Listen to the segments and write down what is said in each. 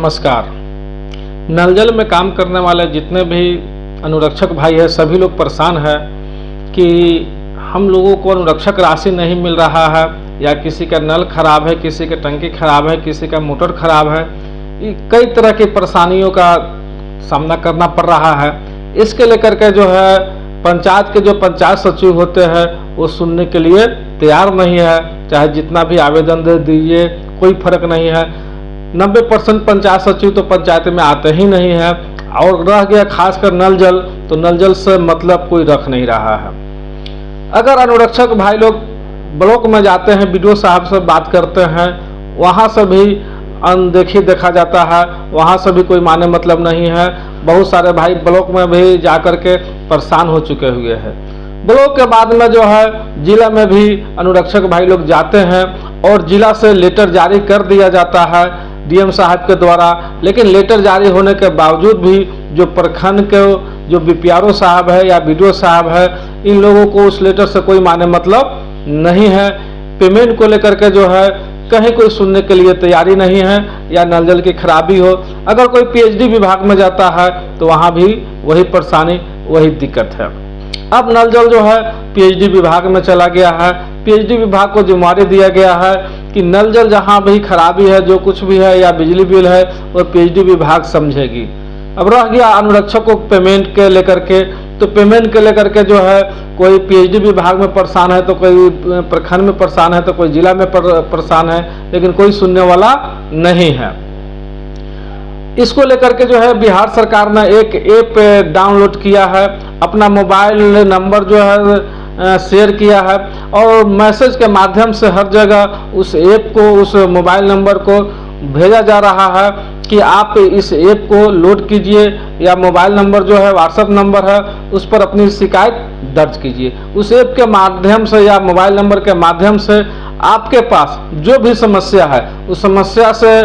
नमस्कार। नल जल में काम करने वाले जितने भी अनुरक्षक भाई हैं सभी लोग परेशान हैं कि हम लोगों को अनुरक्षक राशि नहीं मिल रहा है, या किसी का नल खराब है, किसी का टंकी खराब है, किसी का मोटर खराब है। कई तरह की परेशानियों का सामना करना पड़ रहा है। इसके लेकर के जो है पंचायत के जो पंचायत सचिव होते हैं वो सुनने के लिए तैयार नहीं है। चाहे जितना भी आवेदन दे दीजिए कोई फर्क नहीं है। 90% पंचायत सचिव तो पंचायत में आते ही नहीं है। और रह गया खासकर नल जल, तो नल जल से मतलब कोई रख नहीं रहा है। अगर अनुरक्षक भाई लोग ब्लॉक में जाते हैं, बीडीओ साहब से बात करते हैं, वहाँ से भी अनदेखी देखा जाता है, वहाँ से भी कोई माने मतलब नहीं है। बहुत सारे भाई ब्लॉक में भी जा कर के परेशान हो चुके हुए हैं। ब्लॉक के बाद में जो है जिला में भी अनुरक्षक भाई लोग जाते हैं और जिला से लेटर जारी कर दिया जाता है डीएम साहब के द्वारा। लेकिन लेटर जारी होने के बावजूद भी जो प्रखंड के जो बीपीआरओ साहब है या बीडीओ साहब है, इन लोगों को उस लेटर से कोई माने मतलब नहीं है। पेमेंट को लेकर के जो है कहीं कोई सुनने के लिए तैयारी नहीं है, या नल जल की खराबी हो। अगर कोई पीएचडी विभाग में जाता है तो वहाँ भी वही परेशानी, वही दिक्कत है। अब नल जल जो है पीएचडी विभाग में चला गया है। पीएचडी विभाग को जिम्मेदारी दिया गया है कि नल जल जहाँ भी खराबी है, जो कुछ भी है, या बिजली बिल है, वो पीएचडी विभाग समझेगी। अब रह गया अनुरक्षक को पेमेंट के लेकर के, तो पेमेंट के लेकर के जो है कोई पीएचडी विभाग में परेशान है, तो कोई प्रखंड में परेशान है, तो कोई जिला में परेशान है, लेकिन कोई सुनने वाला नहीं है। इसको लेकर के जो है बिहार सरकार ने एक ऐप डाउनलोड किया है, अपना मोबाइल नंबर जो है शेयर किया है, और मैसेज के माध्यम से हर जगह उस ऐप को, उस मोबाइल नंबर को भेजा जा रहा है कि आप इस ऐप को लोड कीजिए, या मोबाइल नंबर जो है व्हाट्सएप नंबर है उस पर अपनी शिकायत दर्ज कीजिए। उस ऐप के माध्यम से या मोबाइल नंबर के माध्यम से आपके पास जो भी समस्या है उस समस्या से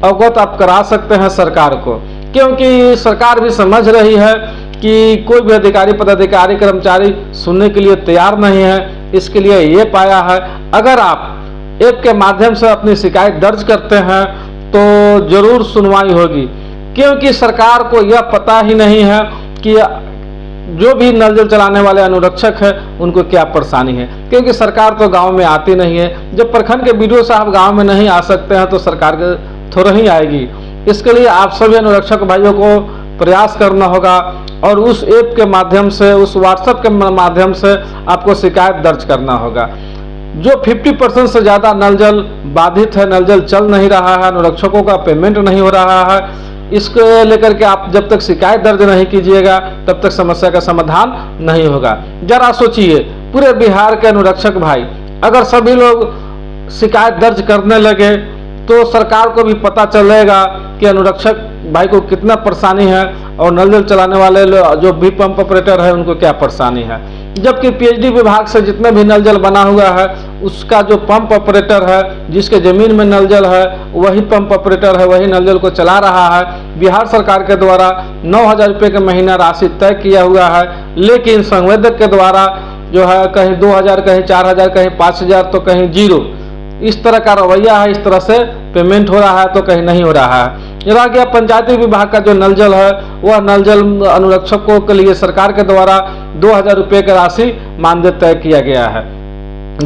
अवगत आप करा सकते हैं सरकार को। क्योंकि सरकार भी समझ रही है कि कोई भी अधिकारी, पदाधिकारी, कर्मचारी सुनने के लिए तैयार नहीं है। इसके लिए ये पाया है, अगर आप ऐप के माध्यम से अपनी शिकायत दर्ज करते हैं तो जरूर सुनवाई होगी। क्योंकि सरकार को यह पता ही नहीं है कि जो भी नल जल चलाने वाले अनुरक्षक है उनको क्या परेशानी है। क्योंकि सरकार तो गांव में आती नहीं है। जब प्रखंड के बीडीओ साहब गांव में नहीं आ सकते हैं तो सरकार के थोड़ा ही आएगी। इसके लिए आप सभी अनुरक्षक भाइयों को प्रयास करना होगा, और उस ऐप के माध्यम से, उस व्हाट्सएप के माध्यम से आपको शिकायत दर्ज करना होगा। जो 50% से ज़्यादा नल जल बाधित है, नल जल चल नहीं रहा है, अनुरक्षकों का पेमेंट नहीं हो रहा है, इसको लेकर के आप जब तक शिकायत दर्ज नहीं कीजिएगा तब तक समस्या का समाधान नहीं होगा। जरा सोचिए, पूरे बिहार के अनुरक्षक भाई अगर सभी लोग शिकायत दर्ज करने लगे तो सरकार को भी पता चलेगा कि अनुरक्षक भाई को कितना परेशानी है, और नल जल चलाने वाले जो भी पंप ऑपरेटर है उनको क्या परेशानी है। जबकि पीएचडी विभाग से जितने भी नल जल बना हुआ है उसका जो पंप ऑपरेटर है, जिसके जमीन में नल जल है, वही पंप ऑपरेटर है, वही नल जल को चला रहा है। बिहार सरकार के द्वारा 9,000 रुपये का महीना राशि तय किया हुआ है, लेकिन संवेदक के द्वारा जो है कहीं 2,000, कहीं 4,000, कहीं 5,000, तो कहीं 0। इस तरह का रवैया है, इस तरह से पेमेंट हो रहा है तो कहीं नहीं हो रहा है। रह गया पंचायती विभाग का जो नल जल है, वह नल जल अनुरक्षकों के लिए सरकार के द्वारा 2,000 रुपये का राशि मानदेय तय किया गया है।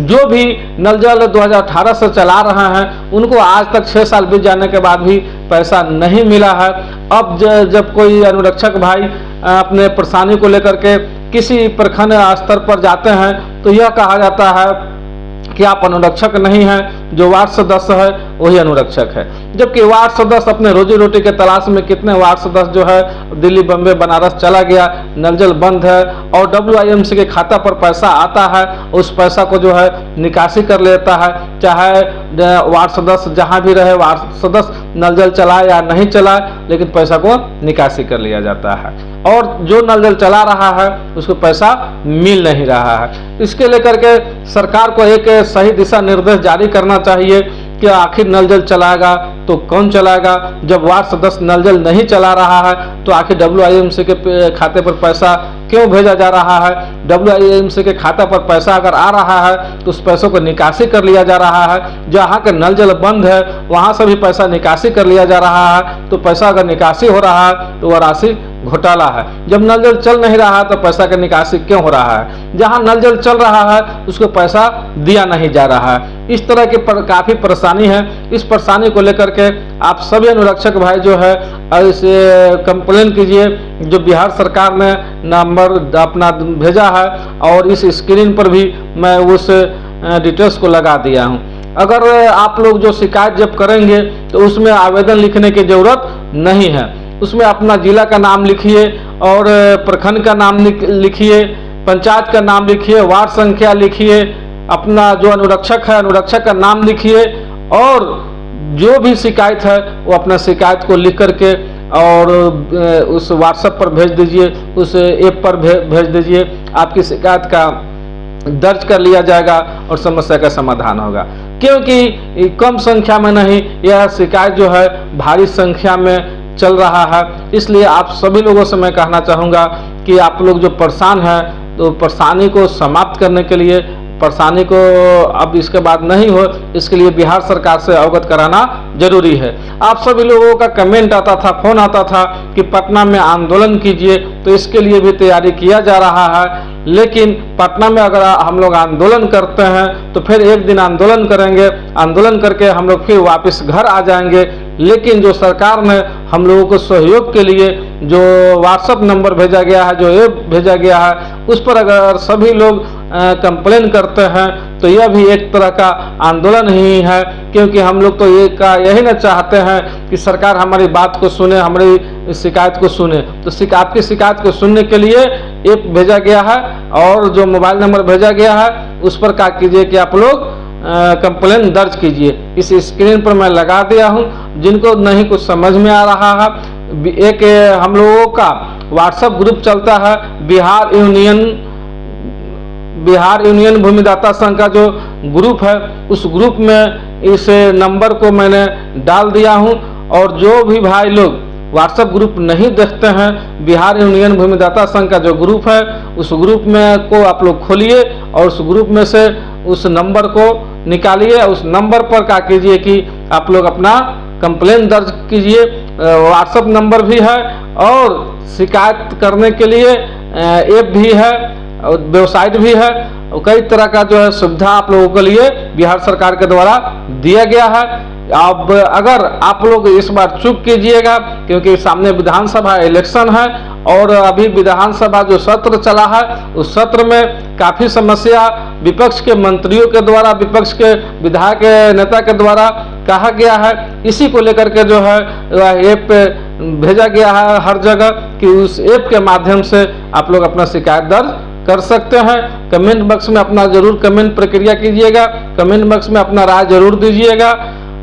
जो भी नल जल 2018 से चला रहे हैं उनको आज तक 6 साल बीत जाने के बाद भी पैसा नहीं मिला है। अब जब कोई अनुरक्षक भाई अपने परेशानी को लेकर के किसी प्रखंड स्तर पर जाते हैं तो यह कहा जाता है कि आप अनुरक्षक नहीं हैं, जो वार्ड सदस्य है वही अनुरक्षक है। जबकि वार्ड सदस्य अपने रोजी रोटी के तलाश में, कितने वार्ड सदस्य जो है दिल्ली, बम्बे, बनारस चला गया, नल जल बंद है, और WIMC के खाता पर पैसा आता है, उस पैसा को जो है निकासी कर लेता है। चाहे वार्ड सदस्य जहाँ भी रहे, वार्ड सदस्य नल जल चलाए या नहीं चलाए, लेकिन पैसा को निकासी कर लिया जाता है, और जो नल जल चला रहा है उसको पैसा मिल नहीं रहा है। इसके लेकर के सरकार को एक सही दिशा निर्देश जारी करना चाहिए कि आखिर नल जल चलाएगा तो कौन चलाएगा। जब वार्ड सदस्य नल जल नहीं चला रहा है तो आखिर WIMC के खाते पर पैसा क्यों भेजा जा रहा है। WIMC के खाता पर पैसा अगर आ रहा है तो उस पैसों को निकासी कर लिया जा रहा है। जहाँ का नल जल बंद है वहाँ से भी पैसा निकासी कर लिया जा रहा है। तो पैसा अगर निकासी हो रहा है तो वह राशि घोटाला है। जब नल जल चल नहीं रहा है तो पैसा का निकासी क्यों हो रहा है। जहाँ नल जल चल रहा है उसको पैसा दिया नहीं जा रहा है। इस तरह की काफ़ी परेशानी है। इस परेशानी को लेकर के आप सभी अनुरक्षक भाई जो है इसे कंप्लेन कीजिए। जो बिहार सरकार ने नंबर अपना भेजा है और इस स्क्रीन पर भी मैं उस डिटेल्स को लगा दिया हूँ। अगर आप लोग जो शिकायत जब करेंगे तो उसमें आवेदन लिखने की ज़रूरत नहीं है। उसमें अपना जिला का नाम लिखिए और प्रखंड का नाम लिखिए, पंचायत का नाम लिखिए, वार्ड संख्या लिखिए, अपना जो अनुरक्षक है अनुरक्षक का नाम लिखिए और जो भी शिकायत है वो अपना शिकायत को लिख करके और उस व्हाट्सएप पर भेज दीजिए, उस ऐप पर भेज दीजिए। आपकी शिकायत का दर्ज कर लिया जाएगा और समस्या का समाधान होगा। क्योंकि कम संख्या में नहीं, यह शिकायत जो है भारी संख्या में चल रहा है। इसलिए आप सभी लोगों से मैं कहना चाहूँगा कि आप लोग जो परेशान हैं तो परेशानी को समाप्त करने के लिए, परेशानी को अब इसके बाद नहीं हो इसके लिए बिहार सरकार से अवगत कराना जरूरी है। आप सभी लोगों का कमेंट आता था, फोन आता था कि पटना में आंदोलन कीजिए, तो इसके लिए भी तैयारी किया जा रहा है। लेकिन पटना में अगर हम लोग आंदोलन करते हैं तो फिर एक दिन आंदोलन करेंगे, आंदोलन करके हम लोग फिर वापस घर आ जाएंगे। लेकिन जो सरकार ने हम लोगों को सहयोग के लिए जो व्हाट्सएप नंबर भेजा गया है, जो ऐप भेजा गया है, उस पर अगर सभी लोग कंप्लेन करते हैं तो यह भी एक तरह का आंदोलन ही है। क्योंकि हम लोग तो यही ना चाहते हैं कि सरकार हमारी बात को सुने, हमारी शिकायत को सुने। तो आपकी शिकायत को सुनने के लिए ऐप भेजा गया है और जो मोबाइल नंबर भेजा गया है उस पर क्या कीजिए कि आप लोग कंप्लेन दर्ज कीजिए। इस स्क्रीन पर मैं लगा दिया हूं। जिनको नहीं कुछ समझ में आ रहा है, एक हम लोगों का व्हाट्सएप ग्रुप चलता है बिहार यूनियन भूमिदाता संघ का जो ग्रुप है, उस ग्रुप में इस नंबर को मैंने डाल दिया हूं। और जो भी भाई लोग व्हाट्सएप ग्रुप नहीं देखते हैं, बिहार यूनियन भूमिदाता संघ का जो ग्रुप है उस ग्रुप में को आप लोग खोलिए और उस ग्रुप में से उस नंबर को निकालिए। उस नंबर पर क्या कीजिए कि आप लोग अपना कंप्लेन दर्ज कीजिए। व्हाट्सएप नंबर भी है और शिकायत करने के लिए ऐप भी है और वेबसाइट भी है और कई तरह का जो है सुविधा आप लोगों के लिए बिहार सरकार के द्वारा दिया गया है। अब अगर आप लोग इस बार चुप कीजिएगा, क्योंकि सामने विधानसभा इलेक्शन है और अभी विधानसभा जो सत्र चला है उस सत्र में काफ़ी समस्या विपक्ष के मंत्रियों के द्वारा, विपक्ष के विधायक नेता के द्वारा कहा गया है। इसी को लेकर के जो है वह ऐप भेजा गया है हर जगह कि उस ऐप के माध्यम से आप लोग अपना शिकायत दर्ज कर सकते हैं। कमेंट बॉक्स में अपना जरूर कमेंट प्रक्रिया कीजिएगा, कमेंट बॉक्स में अपना राय जरूर दीजिएगा।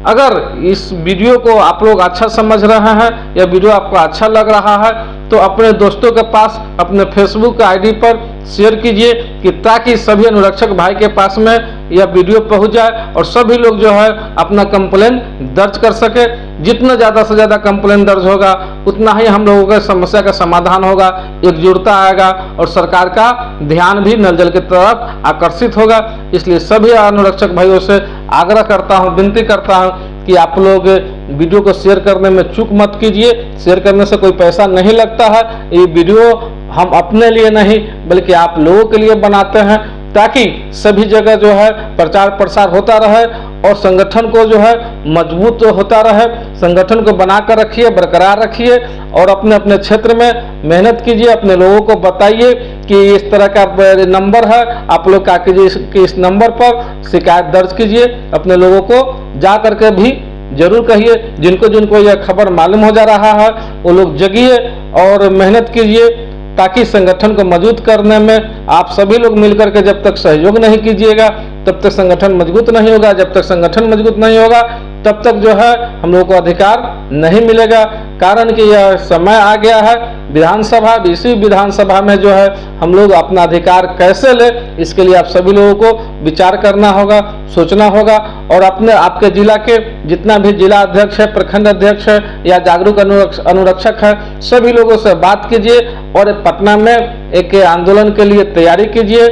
अगर इस वीडियो को आप लोग अच्छा समझ रहे हैं या वीडियो आपको अच्छा लग रहा है तो अपने दोस्तों के पास अपने फेसबुक आईडी पर शेयर कीजिए कि ताकि सभी अनुरक्षक भाई के पास में यह वीडियो पहुंच जाए और सभी लोग जो है अपना कंप्लेन दर्ज कर सके। जितना ज़्यादा से ज़्यादा कंप्लेन दर्ज होगा उतना ही हम लोगों के समस्या का समाधान होगा, एकजुटता आएगा और सरकार का ध्यान भी नल जल की तरफ आकर्षित होगा। इसलिए सभी अनुरक्षक भाइयों से आग्रह करता हूँ, विनती करता हूँ कि आप लोग वीडियो को शेयर करने में चूक मत कीजिए। शेयर करने से कोई पैसा नहीं लगता है। ये वीडियो हम अपने लिए नहीं बल्कि आप लोगों के लिए बनाते हैं ताकि सभी जगह जो है प्रचार प्रसार होता रहे और संगठन को जो है मजबूत होता रहे। संगठन को बनाकर रखिए, बरकरार रखिए और अपने अपने क्षेत्र में मेहनत कीजिए। अपने लोगों को बताइए कि इस तरह का नंबर है, आप लोग क्या कीजिए कि इस नंबर पर शिकायत दर्ज कीजिए। अपने लोगों को जा करके भी जरूर कहिए। जिनको जिनको यह खबर मालूम हो जा रहा है वो लोग जगिए और मेहनत कीजिए ताकि संगठन को मजबूत करने में आप सभी लोग मिलकर के जब तक सहयोग नहीं कीजिएगा तब तक संगठन मजबूत नहीं होगा। जब तक संगठन मजबूत नहीं होगा तब तक जो है हम लोगों को अधिकार नहीं मिलेगा। कारण कि यह समय आ गया है विधानसभा, इसी विधानसभा में जो है हम लोग अपना अधिकार कैसे ले, इसके लिए आप सभी लोगों को विचार करना होगा, सोचना होगा और अपने आपके जिला के जितना भी जिला अध्यक्ष है, प्रखंड अध्यक्ष है या जागरूक अनुरक्षक है, सभी लोगों से बात कीजिए और पटना में एक आंदोलन के लिए तैयारी कीजिए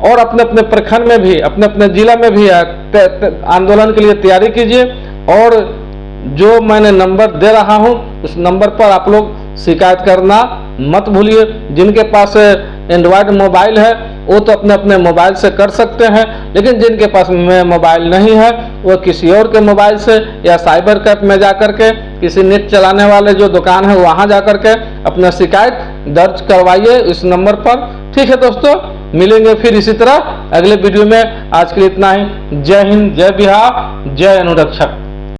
और अपने अपने प्रखंड में भी, अपने अपने जिला में भी आंदोलन के लिए तैयारी कीजिए। और जो मैंने नंबर दे रहा हूं उस नंबर पर आप लोग शिकायत करना मत भूलिए। जिनके पास एंड्रॉयड मोबाइल है वो तो अपने अपने मोबाइल से कर सकते हैं, लेकिन जिनके पास में मोबाइल नहीं है वो किसी और के मोबाइल से या साइबर कैफ में जाकर के, किसी नेट चलाने वाले जो दुकान है वहां जाकर के अपना शिकायत दर्ज करवाइए इस नंबर पर। ठीक है दोस्तों, मिलेंगे फिर इसी तरह अगले वीडियो में। आज के लिए इतना ही। जय हिंद, जय बिहार, जय अनुरक्षक।